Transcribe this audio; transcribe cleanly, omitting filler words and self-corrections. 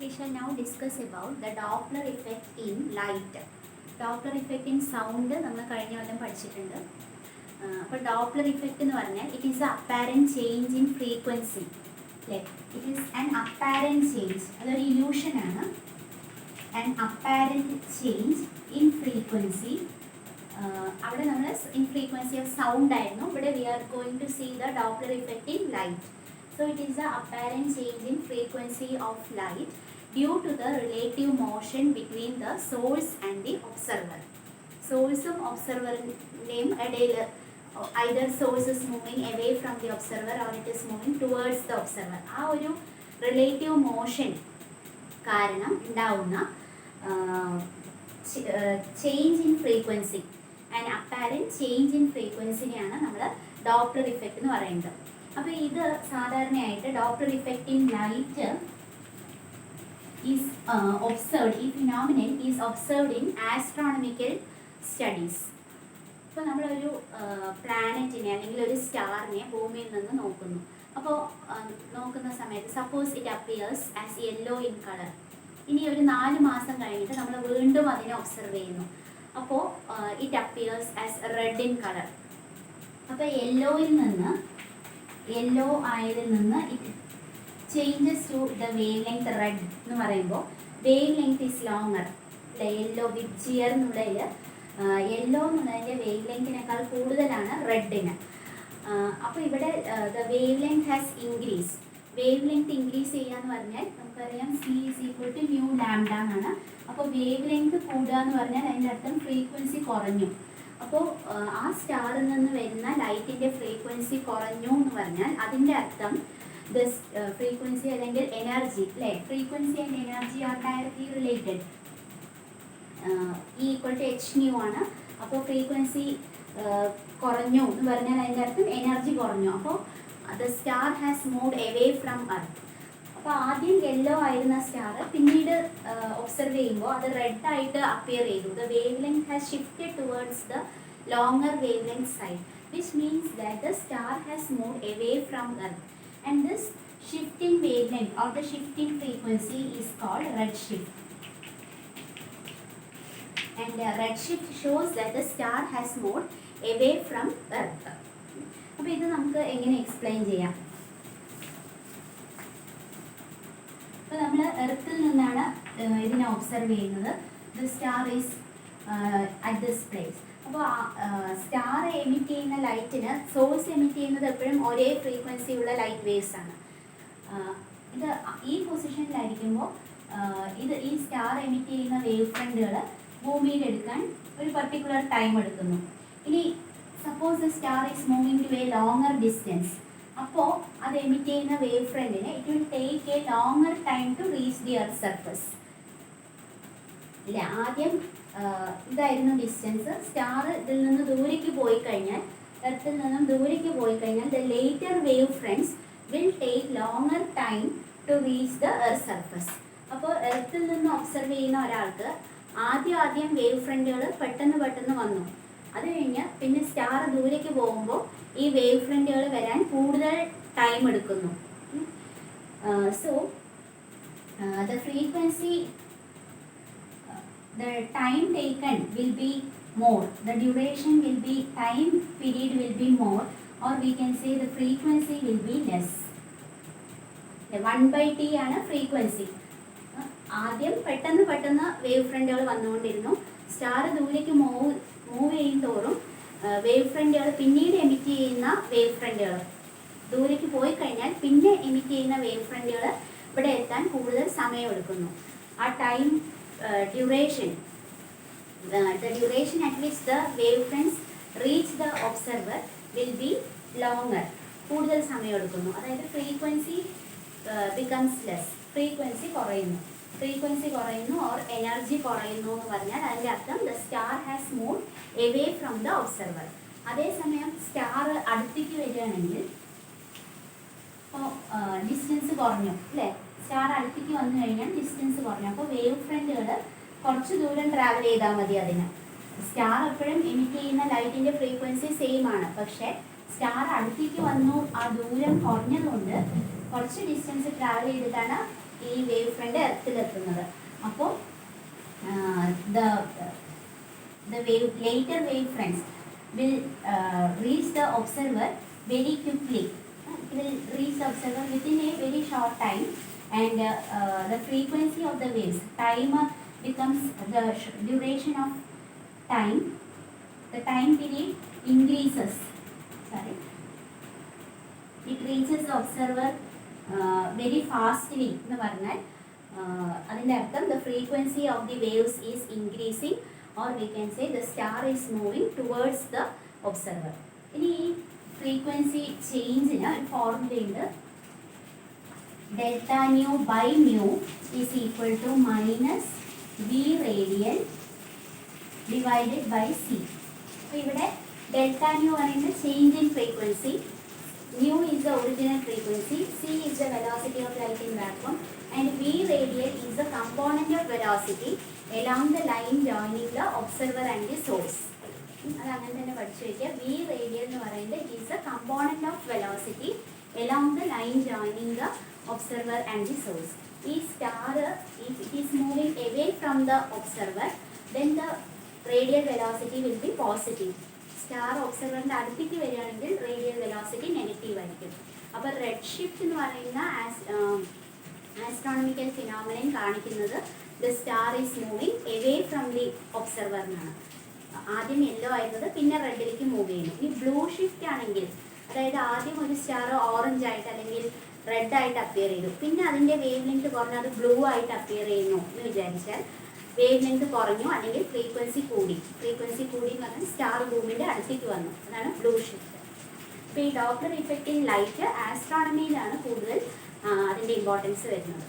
We shall now discuss about the Doppler effect in light. Doppler effect in sound നമ്മൾ കഴിഞ്ഞ കൊല്ലം പഠിച്ചിട്ടുണ്ട്. അപ്പോൾ Doppler effect എന്ന് പറഞ്ഞാൽ it is a apparent change in frequency. അല്ലേ, it is an apparent change, അതൊരു ഇല്യൂഷനാണ്. An apparent change in frequency. അവിടെ നമ്മൾ ഇൻ ഫ്രീക്വൻസി ഓഫ് സൗണ്ട് ആയിരുന്നു. ഇവിടെ we are going to see the Doppler effect in light. So it is the apparent change in frequency of light due to the relative motion between the source and the observer. Source ഉം observer-നെയും ഇടയിൽ either source is moving away from the observer or it is moving towards the observer. ആ ഒരു relative motion കാരണം ഉണ്ടാവുന്ന change in frequency, and apparent change in ഫ്രീക്വൻസിനെയാണ് നമ്മൾ Doppler effect എന്ന് പറയുന്നത്. അപ്പോൾ ഇത് സാധാരണയായിട്ട് Doppler effect in light is observed, ഈ phenomenon is observed in astronomical studies. ഇപ്പോൾ നമ്മളൊരു പ്ലാനറ്റിനെ അല്ലെങ്കിൽ ഒരു സ്റ്റാറിനെ ഭൂമിയിൽ നിന്ന് നോക്കുന്നു. അപ്പോൾ നോക്കുന്ന സമയത്ത് suppose it appears as yellow in colour. ഇനി ഒരു 4 മാസം കഴിഞ്ഞിട്ട് നമ്മൾ വീണ്ടും അതിനെ ഒബ്സർവ് ചെയ്യുന്നു. അപ്പോൾ it appears as red in colour. അപ്പോൾ യെല്ലോ ആയതിൽ നിന്ന് it changes to the wavelength red എന്ന് പറയുമ്പോൾ wavelength is longer. Yellow with ജിയർ എന്നുള്ളതിൽ യെല്ലോ എന്നുള്ളതിൻ്റെ വേവ് ലെങ്തിനേക്കാൾ കൂടുതലാണ് റെഡിന്. അപ്പോൾ ഇവിടെ the wavelength has increase. Wavelength increase ചെയ്യുക എന്ന് പറഞ്ഞാൽ നമുക്കറിയാം c is equal to nu lambda എന്നാണ്. അപ്പോൾ വേവ് ലെങ്ത് കൂടുക എന്ന് പറഞ്ഞാൽ അതിൻ്റെ അർത്ഥം ഫ്രീക്വൻസി കുറഞ്ഞു. അപ്പോൾ ആ സ്റ്റാറിൽ നിന്ന് വരുന്ന ലൈറ്റിൻ്റെ ഫ്രീക്വൻസി കുറഞ്ഞു എന്ന് പറഞ്ഞാൽ അതിൻ്റെ അർത്ഥം ദിസ് ഫ്രീക്വൻസി അല്ലെങ്കിൽ എനർജി, അല്ലേ, frequency and energy are directly related. Equal to h nu ആണ്. അപ്പോൾ ഫ്രീക്വൻസി കുറഞ്ഞു എന്ന് പറഞ്ഞാൽ അതിൻ്റെ അർത്ഥം എനർജി കുറഞ്ഞു. അപ്പോൾ the star has moved away from earth. അപ്പോൾ ആദ്യം യെല്ലോ ആയിരുന്ന സ്റ്റാർ പിന്നീട് ഒബ്സർവ് ചെയ്യുമ്പോൾ അത് റെഡ് ആയിട്ട് അപ്പിയർ ചെയ്തു. The wavelength has shifted towards the longer wave length side, which means that the star has moved away from earth. And this shift in wavelength or the shift in frequency is called redshift. And redshift shows that the star has moved away from earth. അപ്പോൾ ഇത് നമുക്ക് എങ്ങനെ explain ചെയ്യാം? അപ്പോൾ നമ്മൾ എർത്തിൽ നിന്നാണ് ഇതിനെ observe ചെയ്യുന്നത്. The star is at this place. അപ്പോൾ സ്റ്റാർ എമിറ്റ് ചെയ്യുന്ന ലൈറ്റിന് സോഴ്സ് എമിറ്റ് ചെയ്യുന്നത് എപ്പോഴും ഒരേ ഫ്രീക്വൻസിയുള്ള ലൈറ്റ് വേവ്സ് ആണ്. ഇത് ഈ പൊസിഷനിലായിരിക്കുമ്പോൾ ഈ സ്റ്റാർ എമിറ്റ് ചെയ്യുന്ന വേവ് ഫ്രണ്ടുകൾ ഭൂമിയിൽ എടുക്കാൻ ഒരു പർട്ടിക്കുലർ ടൈം എടുക്കുന്നു. ഇനി suppose the star is moving to a longer distance. അപ്പോൾ അത് എമിറ്റ് ചെയ്യുന്ന വേവ് ഫ്രണ്ടിന് it will take a longer time to reach the earth surface. ഇല്ല, ആദ്യം ഇതായിരുന്നു ഡിസ്റ്റൻസ്. സ്റ്റാർ ഇതിൽ നിന്ന് ദൂരേക്ക് പോയി കഴിഞ്ഞാൽ, എർത്തിൽ നിന്നും ദൂരേക്ക് പോയി കഴിഞ്ഞാൽ the later wave friends will take longer time to reach the earth surface. അപ്പോൾ എർത്തിൽ നിന്ന് ഒബ്സർവ് ചെയ്യുന്ന ഒരാൾക്ക് ആദ്യം വേവ് ഫ്രണ്ടുകൾ പെട്ടെന്ന് വന്നു. അത് കഴിഞ്ഞ് പിന്നെ സ്റ്റാർ ദൂരേക്ക് പോകുമ്പോൾ ഈ വേവ് ഫ്രണ്ടുകൾ വരാൻ കൂടുതൽ ടൈം എടുക്കുന്നു. So the frequency, the time taken will be more, the duration will be, time period will be more, or we can say the frequency will be less. 1/t ആണ് frequency. ആദ്യം പെട്ടെന്ന് wave ഫ്രണ്ടുകൾ വന്നുകൊണ്ടിരുന്നു. Star ദൂരേക്ക് move ചെയ്യും തോറും wave ഫ്രണ്ടുകൾ പിന്നീട് emit ചെയ്യുന്ന wave ഫ്രണ്ടുകൾ ദൂരേക്ക് പോയി കഴിഞ്ഞാൽ പിന്നെ എമിറ്റ് ചെയ്യുന്ന വേവ് ഫ്രണ്ടുകൾ ഇവിടെ എത്താൻ കൂടുതൽ സമയമെടുക്കുന്നു. ആ time duration, the duration at which the wave fronts reach the observer will be longer, കൂടുതൽ സമയം എടുക്കുന്നു. അതായത് ഫ്രീക്വൻസി becomes less, ഫ്രീക്വൻസി കുറയുന്നു ഓർ എനർജി കുറയുന്നു എന്ന് പറഞ്ഞാൽ അതിൻ്റെ അർത്ഥം the star has moved away from the observer. അതേസമയം സ്റ്റാർ അടുത്തേക്ക് വരികയാണെങ്കിൽ ഇപ്പോൾ ഡിസ്റ്റൻസ് കുറഞ്ഞു, അല്ലേ, സ്റ്റാർ അടുത്തേക്ക് വന്നു കഴിഞ്ഞാൽ ഡിസ്റ്റൻസ് കുറഞ്ഞു. അപ്പോൾ വേവ് ഫ്രണ്ടുകൾ കുറച്ച് ദൂരം ട്രാവൽ ചെയ്താൽ മതി. അതിന് സ്റ്റാർ എപ്പോഴും എമിറ്റ് ചെയ്യുന്ന ലൈറ്റിൻ്റെ ഫ്രീക്വൻസി സെയിം ആണ്. പക്ഷേ സ്റ്റാർ അടുത്തേക്ക് വന്നു, ആ ദൂരം കുറഞ്ഞതുകൊണ്ട് കുറച്ച് ഡിസ്റ്റൻസ് ട്രാവൽ ചെയ്തിട്ടാണ് ഈ വേവ് ഫ്രണ്ട് എർത്തിലെത്തുന്നത്. അപ്പോൾ the later wave fronts will reach the observer very quickly. It will reach the observer within a very short time, and the frequency of the waves, time becomes the duration of time, the time period increases. Sorry, it reaches the observer very fastly എന്ന് പറഞ്ഞാൽ അതിൻ്റെ അർത്ഥം the frequency of the waves is increasing, or we can say the star is moving towards the observer. ഇനി ഈ frequency ചേഞ്ചിന് ഒരു ഫോർമുലയുണ്ട്. Delta nu by mu is equal to minus v radial divided by c. അപ്പോൾ ഇവിടെ delta nu പറയുന്നത് change in frequency, mu is the original frequency, c is the velocity of light in vacuum, and v radial is the component of velocity along the line joining the observer and the source. അത് അങ്ങനെ തന്നെ പഠിച്ചു വയ്ക്കുക. v radial എന്ന് പറയുന്നത് is the component of velocity along the line joining the observer and the source. ഈ star, if it is moving away from the observer, then the radial velocity will be positive. Star ഒബ്സർവറിൻ്റെ അടുത്തേക്ക് വരികയാണെങ്കിൽ radial velocity negative ആയിരിക്കും. അപ്പോൾ red shift എന്ന് പറയുന്ന astronomical phenomenon കാണിക്കുന്നത് the star is moving away from the observer എന്നാണ്. ആദ്യം യെല്ലോ ആയിരുന്നത് പിന്നെ റെഡിലേക്ക് മൂവ് ചെയ്യുന്നു. ഇനി ബ്ലൂ ഷിഫ്റ്റ് ആണെങ്കിൽ, അതായത് ആദ്യം ഒരു സ്റ്റാർ ഓറഞ്ച് ആയിട്ട് അല്ലെങ്കിൽ റെഡ് ആയിട്ട് അപ്പിയർ ചെയ്തു, പിന്നെ അതിൻ്റെ വേവ് ലെങ്ത് കുറഞ്ഞ് അത് ബ്ലൂ ആയിട്ട് അപ്പിയർ ചെയ്യുന്നു എന്ന് വിചാരിച്ചാൽ വേവ് ലെങ്ത് കുറഞ്ഞു അല്ലെങ്കിൽ ഫ്രീക്വൻസി കൂടി എന്ന് പറഞ്ഞാൽ സ്റ്റാർ ഭൂമിൻ്റെ അടുത്തേക്ക് വന്നു. അതാണ് ബ്ലൂ ഷിഫ്റ്റ്. അപ്പോൾ ഈ ഡോപ്ലർ ഇഫക്റ്റ് ഇൻ ലൈറ്റ് ആസ്ട്രോണമിയിലാണ് കൂടുതൽ അതിൻ്റെ ഇമ്പോർട്ടൻസ് വരുന്നത്.